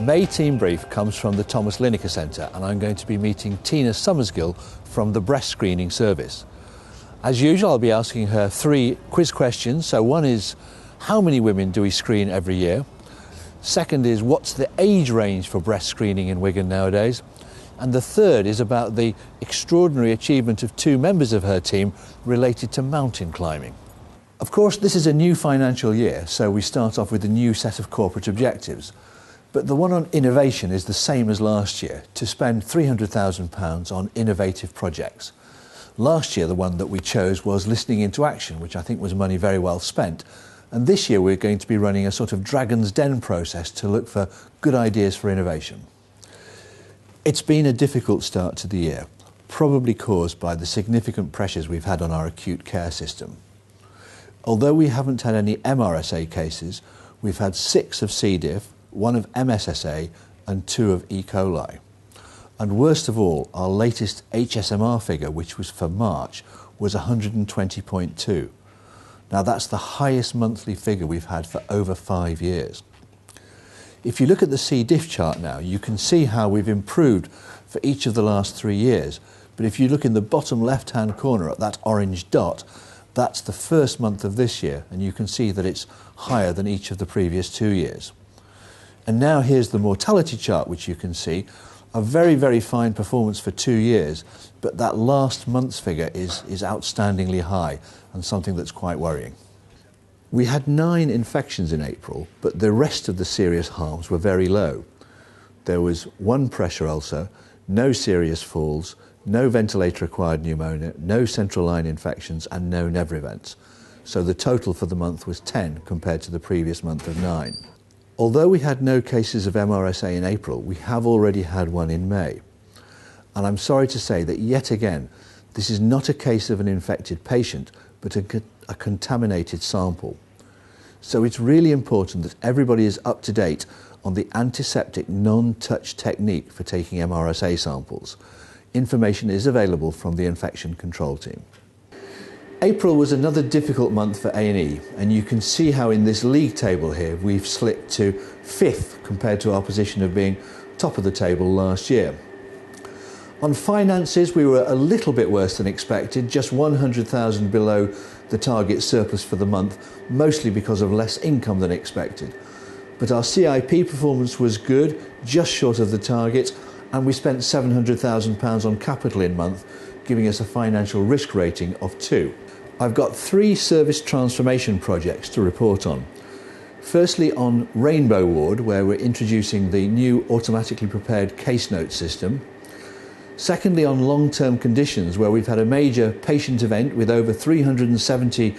May Team Brief comes from the Thomas Lineker Centre, and I'm going to be meeting Tina Summersgill from the breast screening service. As usual, I'll be asking her 3 quiz questions. So one is, how many women do we screen every year? Second is, what's the age range for breast screening in Wigan nowadays? And the third is about the extraordinary achievement of 2 members of her team related to mountain climbing. Of course, this is a new financial year, so we start off with a new set of corporate objectives. But the one on innovation is the same as last year, to spend £300,000 on innovative projects. Last year, the one that we chose was listening into action, which I think was money very well spent. And this year, we're going to be running a sort of Dragon's Den process to look for good ideas for innovation. It's been a difficult start to the year, probably caused by the significant pressures we've had on our acute care system. Although we haven't had any MRSA cases, we've had 6 of C. diff, 1 of MSSA and 2 of E. coli. And worst of all, our latest HSMR figure, which was for March, was 120.2. Now that's the highest monthly figure we've had for over 5 years. If you look at the C. diff chart now, you can see how we've improved for each of the last 3 years. But if you look in the bottom left-hand corner at that orange dot, that's the first month of this year, and you can see that it's higher than each of the previous 2 years. And now here's the mortality chart, which you can see, a very, very fine performance for 2 years, but that last month's figure is outstandingly high and something that's quite worrying. We had 9 infections in April, but the rest of the serious harms were very low. There was 1 pressure ulcer, no serious falls, no ventilator-acquired pneumonia, no central line infections and no never events. So the total for the month was 10 compared to the previous month of 9. Although we had no cases of MRSA in April, we have already had 1 in May. And I'm sorry to say that yet again, this is not a case of an infected patient, but a contaminated sample. So it's really important that everybody is up to date on the antiseptic non-touch technique for taking MRSA samples. Information is available from the infection control team. April was another difficult month for A&E, and you can see how in this league table here we've slipped to 5th compared to our position of being top of the table last year. On finances, we were a little bit worse than expected, just 100,000 below the target surplus for the month, mostly because of less income than expected. But our CIP performance was good, just short of the target, and we spent £700,000 on capital in month, giving us a financial risk rating of 2. I've got 3 service transformation projects to report on. Firstly, on Rainbow Ward, where we're introducing the new automatically prepared case note system. Secondly, on long-term conditions, where we've had a major patient event with over 370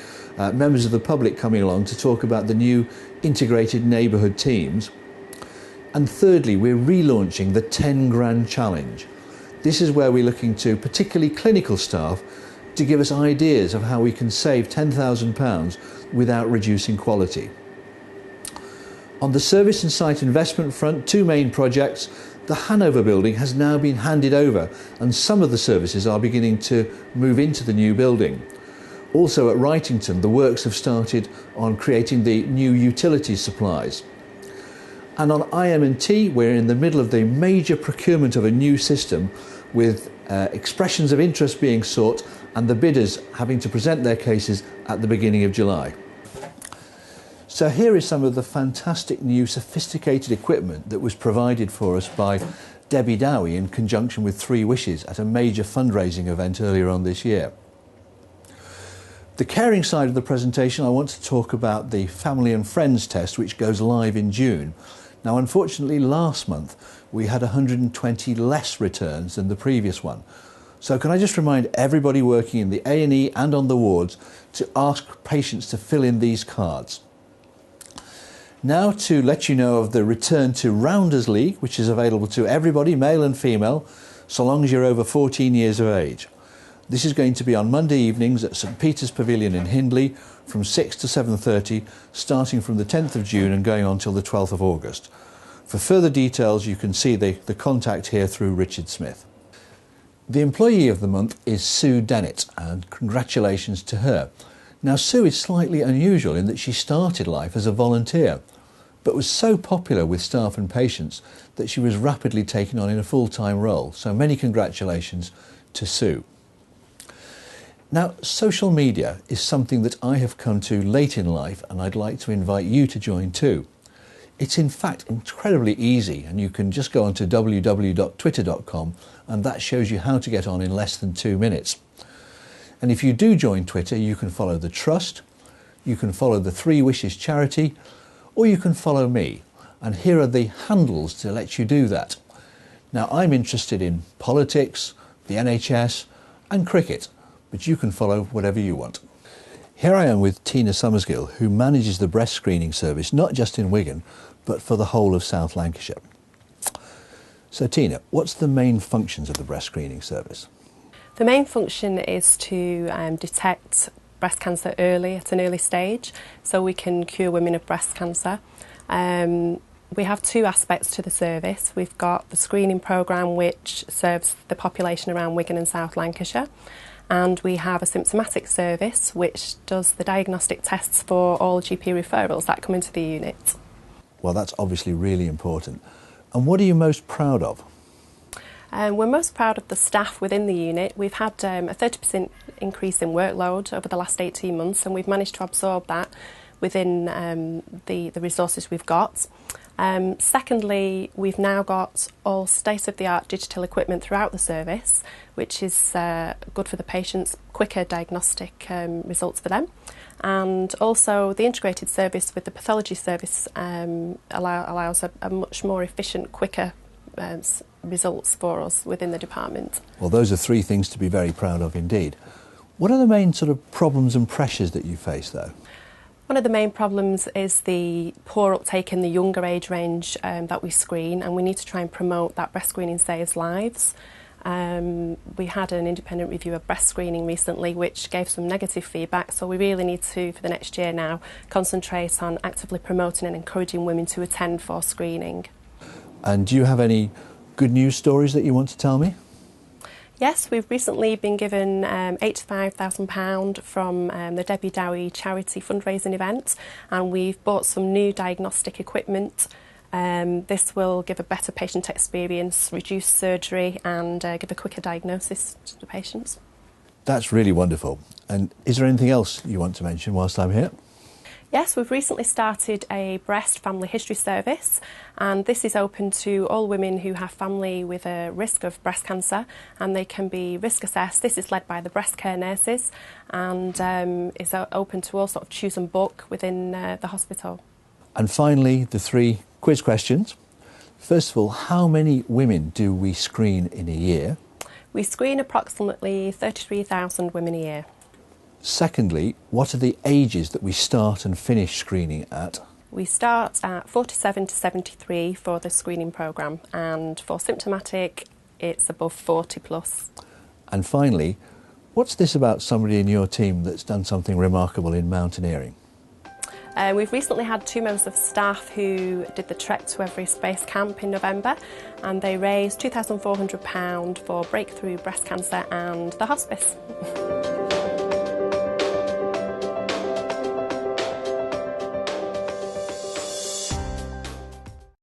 members of the public coming along to talk about the new integrated neighbourhood teams. And thirdly, we're relaunching the 10 Grand Challenge. This is where we're looking to particularly clinical staff to give us ideas of how we can save £10,000 without reducing quality. On the service and site investment front, 2 main projects. The Hanover building has now been handed over and some of the services are beginning to move into the new building. Also at Wrightington, the works have started on creating the new utilities supplies. And on IM&T, we're in the middle of the major procurement of a new system with expressions of interest being sought and the bidders having to present their cases at the beginning of July. So here is some of the fantastic new sophisticated equipment that was provided for us by Debbie Dowie in conjunction with 3 Wishes at a major fundraising event earlier on this year. The caring side of the presentation, I want to talk about the Family and Friends test, which goes live in June. Now, unfortunately, last month we had 120 less returns than the previous one. So can I just remind everybody working in the A&E and on the wards to ask patients to fill in these cards. Now to let you know of the Return to Rounders League, which is available to everybody, male and female, so long as you're over 14 years of age. This is going to be on Monday evenings at St Peter's Pavilion in Hindley from 6 to 7:30, starting from the 10th of June and going on till the 12th of August. For further details, you can see the contact here through Richard Smith. The Employee of the Month is Sue Dennett, and congratulations to her. Now, Sue is slightly unusual in that she started life as a volunteer, but was so popular with staff and patients that she was rapidly taken on in a full-time role. So many congratulations to Sue. Now, social media is something that I have come to late in life, and I'd like to invite you to join too. It's in fact incredibly easy, and you can just go onto www.twitter.com and that shows you how to get on in less than 2 minutes. And if you do join Twitter, you can follow the Trust, you can follow the Three Wishes charity, or you can follow me. And here are the handles to let you do that. Now, I'm interested in politics, the NHS and cricket, but you can follow whatever you want. Here I am with Tina Summersgill, who manages the breast screening service, not just in Wigan, but for the whole of South Lancashire. So Tina, what's the main functions of the breast screening service? The main function is to detect breast cancer early, at an early stage, so we can cure women of breast cancer. We have two aspects to the service. We've got the screening programme, which serves the population around Wigan and South Lancashire, and we have a symptomatic service which does the diagnostic tests for all GP referrals that come into the unit. Well, that's obviously really important. And what are you most proud of? We're most proud of the staff within the unit. We've had a 30% increase in workload over the last 18 months, and we've managed to absorb that within the resources we've got. Secondly, we've now got all state-of-the-art digital equipment throughout the service, which is good for the patients, quicker diagnostic results for them. And also the integrated service with the pathology service allows a much more efficient, quicker results for us within the department. Well, those are three things to be very proud of indeed. What are the main sort of problems and pressures that you face though? One of the main problems is the poor uptake in the younger age range that we screen, and we need to try and promote that breast screening saves lives. We had an independent review of breast screening recently which gave some negative feedback, so we really need to, for the next year now, concentrate on actively promoting and encouraging women to attend for screening. And do you have any good news stories that you want to tell me? Yes, we've recently been given £85,000 from the Debbie Dowie charity fundraising event, and we've bought some new diagnostic equipment. This will give a better patient experience, reduce surgery and give a quicker diagnosis to the patients. That's really wonderful. And is there anything else you want to mention whilst I'm here? Yes, we've recently started a breast family history service, and this is open to all women who have family with a risk of breast cancer, and they can be risk assessed. This is led by the breast care nurses and is open to all sort of choose and book within the hospital. And finally, the three quiz questions. First of all, how many women do we screen in a year? We screen approximately 33,000 women a year. Secondly, what are the ages that we start and finish screening at? We start at 47 to 73 for the screening programme, and for symptomatic it's above 40 plus. And finally, what's this about somebody in your team that's done something remarkable in mountaineering? We've recently had 2 members of staff who did the trek to Everest Base Camp in November, and they raised £2,400 for breakthrough breast cancer and the hospice.